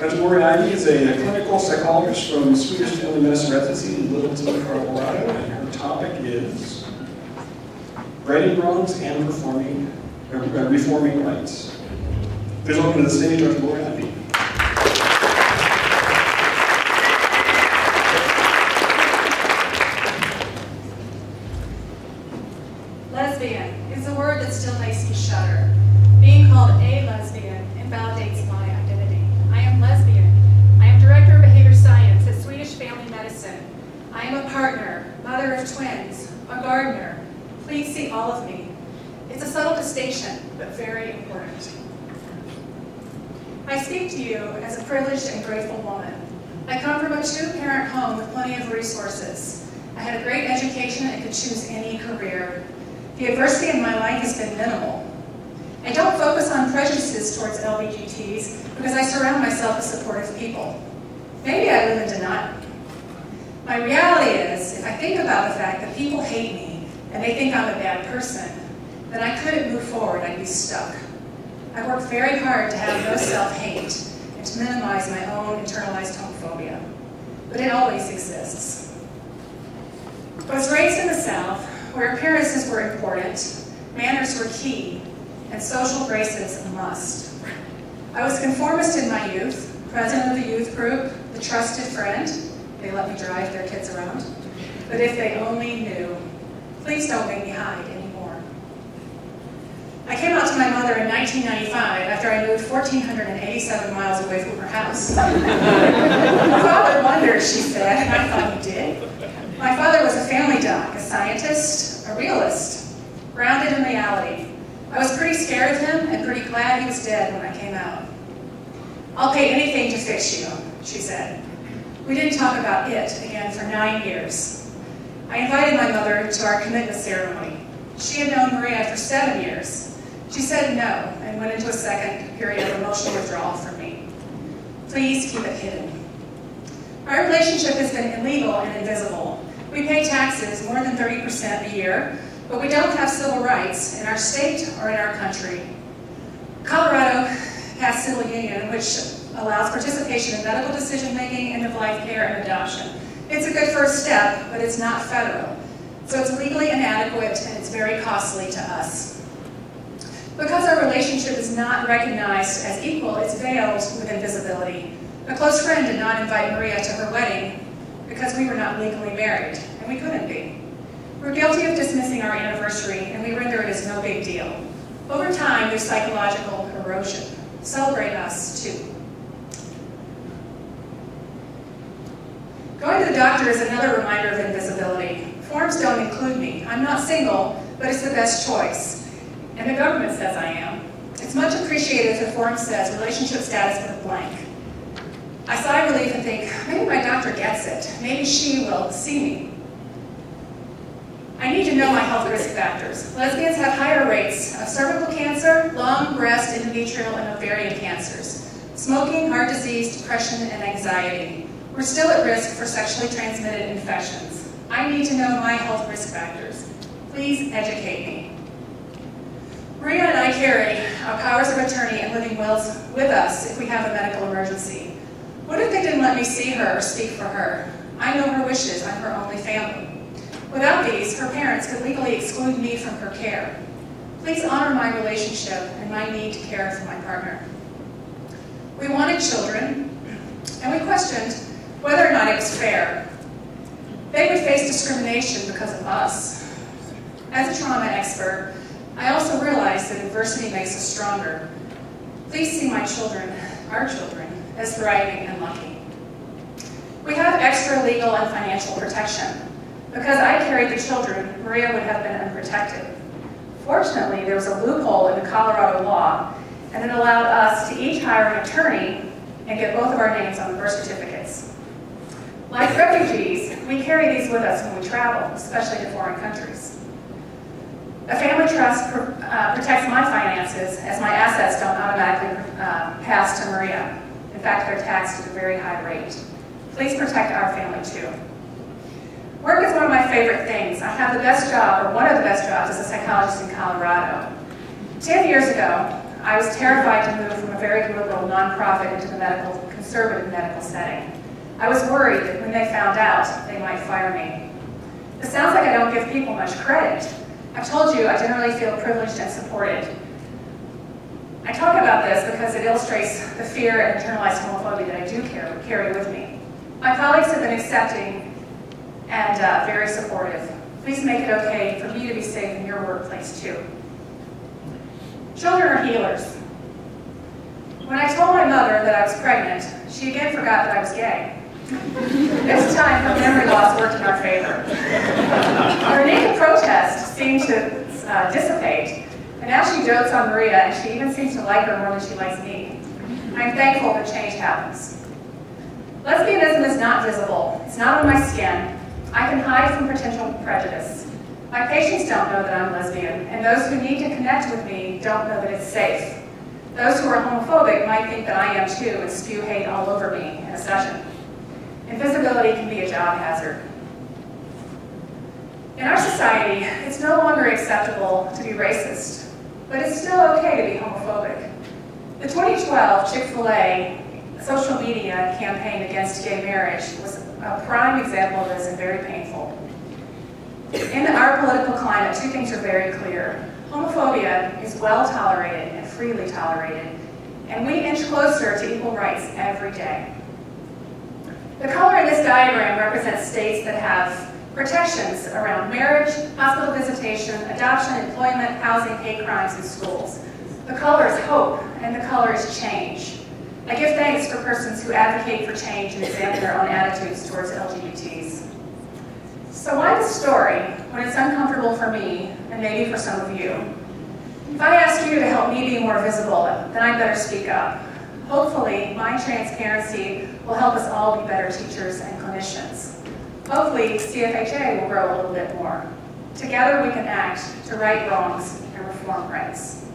Dr. Moriarty is a clinical psychologist from Swedish Family Medicine Residency in Littleton, Colorado, and her topic is righting wrongs and reforming rights. Please welcome to the stage Dr. Moriarty. Lesbian is a word that still makes me shudder. Being called a lesbian invalidates my identity. I am lesbian. I am director of behavior science at Swedish Family Medicine. I am a partner, mother of twins, a gardener. Please see all of me. It's a subtle distinction, but very important. I speak to you as a privileged and grateful woman. I come from a two-parent home with plenty of resources. I had a great education and could choose any career. The adversity in my life has been minimal. I don't focus on prejudices towards LGBTs because I surround myself with supportive people. Maybe I live in denial. My reality is, if I think about the fact that people hate me and they think I'm a bad person, then I couldn't move forward, I'd be stuck. I work very hard to have no self-hate and to minimize my own internalized homophobia, but it always exists. I was raised in the South, where appearances were important, manners were key, and social graces a must. I was conformist in my youth, president of the youth group, the trusted friend. They let me drive their kids around. But if they only knew, please don't make me hide anymore. I came out to my mother in 1995 after I moved 1,487 miles away from her house. My father wondered, she said, and I thought he did. My father was a family doc, a scientist, a realist, grounded in reality. I was pretty scared of him and pretty glad he was dead when I came out. I'll pay anything to fix you, she said. We didn't talk about it again for 9 years. I invited my mother to our commitment ceremony. She had known Maria for 7 years. She said no and went into a second period of emotional withdrawal from me. Please keep it hidden. Our relationship has been illegal and invisible. We pay taxes more than 30% a year, but we don't have civil rights in our state or in our country. Colorado passed civil union, which allows participation in medical decision-making, end-of-life care, and adoption. It's a good first step, but it's not federal. So it's legally inadequate, and it's very costly to us. Because our relationship is not recognized as equal, it's veiled with invisibility. A close friend did not invite Maria to her wedding because we were not legally married, and we couldn't be. We're guilty of dismissing our anniversary, and we render it as no big deal. Over time, there's psychological erosion. Celebrate us, too. Going to the doctor is another reminder of invisibility. Forms don't include me. I'm not single, but it's the best choice. And the government says I am. It's much appreciated if the form says relationship status with a blank. I sigh relief and think, maybe my doctor gets it. Maybe she will see me. I need to know my health risk factors. Lesbians have higher rates of cervical cancer, lung, breast, endometrial, and ovarian cancers, smoking, heart disease, depression, and anxiety. We're still at risk for sexually transmitted infections. I need to know my health risk factors. Please educate me. Maria and I carry our powers of attorney and living wills with us if we have a medical emergency. What if they didn't let me see her or speak for her? I know her wishes. I'm her only family. Without these, her parents could legally exclude me from her care. Please honor my relationship and my need to care for my partner. We wanted children, and we questioned whether or not it was fair. They would face discrimination because of us. As a trauma expert, I also realized that adversity makes us stronger. Please see my children, our children, as thriving and lucky. We have extra legal and financial protection. Because I carried the children, Maria would have been unprotected. Fortunately, there was a loophole in the Colorado law, and it allowed us to each hire an attorney and get both of our names on the birth certificates. Like refugees, we carry these with us when we travel, especially to foreign countries. A family trust protects my finances, as my assets don't automatically pass to Maria. In fact, they're taxed at a very high rate. Please protect our family too. Work is one of my favorite things. I have the best job, or one of the best jobs, as a psychologist in Colorado. 10 years ago, I was terrified to move from a very liberal nonprofit into the medical conservative medical setting. I was worried that when they found out, they might fire me. It sounds like I don't give people much credit. I've told you I generally feel privileged and supported. I talk about this because it illustrates the fear and internalized homophobia that I do carry with me. My colleagues have been accepting and very supportive. Please make it okay for me to be safe in your workplace too. Children are healers. When I told my mother that I was pregnant, she again forgot that I was gay. This time, her memory loss worked in our favor. Her naked protest seemed to dissipate, and now she dotes on Maria, and she even seems to like her more than she likes me. I'm thankful that change happens. Lesbianism is not visible. It's not on my skin. I can hide from potential prejudice. My patients don't know that I'm lesbian, and those who need to connect with me don't know that it's safe. Those who are homophobic might think that I am too and spew hate all over me in a session. Invisibility can be a job hazard. In our society, it's no longer acceptable to be racist, but it's still okay to be homophobic. The 2012 Chick-fil-A social media campaign against gay marriage was a prime example of this and very painful. In our political climate, two things are very clear. Homophobia is well tolerated and freely tolerated, and we inch closer to equal rights every day. The color in this diagram represents states that have protections around marriage, hospital visitation, adoption, employment, housing, hate crimes, and schools. The color is hope, and the color is change. I give thanks for persons who advocate for change and examine their own attitudes towards LGBTs. So why this story when it's uncomfortable for me, and maybe for some of you? If I ask you to help me be more visible, then I'd better speak up. Hopefully, my transparency will help us all be better teachers and clinicians. Hopefully, CFHA will grow a little bit more. Together we can act to right wrongs and reform rights.